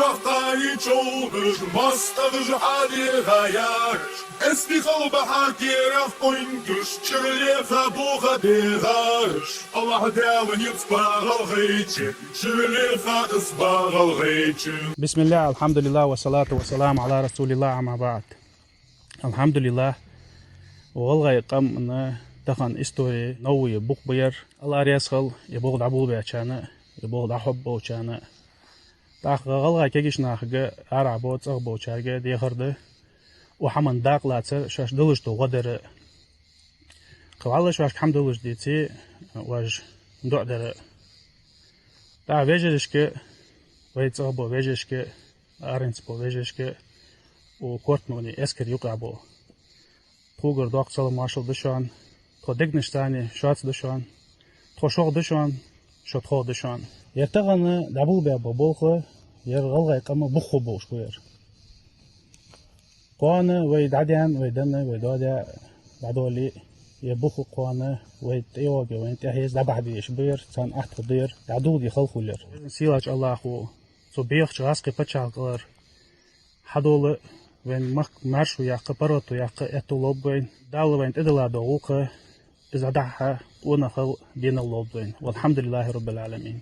Охай чолбиш, мастагж адигаяр. Эстихал бахакиров ойнгуш, чирлефа бухадигарш. Allah dağın yıtsbağal gıyçı, çiрлефа ısbağal gıyçı. Bismillah, alhamdulillah ve salatu ve selamu ala Resulillah ama ba'd. Alhamdulillah. Oğulgay qamını tahan istori novi buk bayar. Allah riyasqal yabog dabul beçanı, yabog dahub boçanı. Taqalgay kegişnaqı arabo tsaq boçarga diyxirdi. O haman daqlatsa şaş dılıjdu qadar. Qawala şaş hamdullah diti waj ndo'dar. Ta vejeshke vaytsaq bo vejeshke arens bo vejeshke o kortmoni esker yuqabo. Pugur doqsalı marshal dışan, to dignistani şats dışan, to şoq dışan, şotxo dışan. Yertağını dabul be bolxu, yer qalgay qama buxu boş qoyar. Qanı ve dadian ve danı ve dada dadoli ye buxu qanı ve teyoge ve tehez dabahdi işbir san ahtadir dadudi xalqular. Silaç Allahu so beyx çasqi paçaqlar. Hadolu when marshu yaqqa parotu yaqqa etulobbayn dalwayn idlada uqa izadaha ونخل دين الله والحمد لله رب العالمين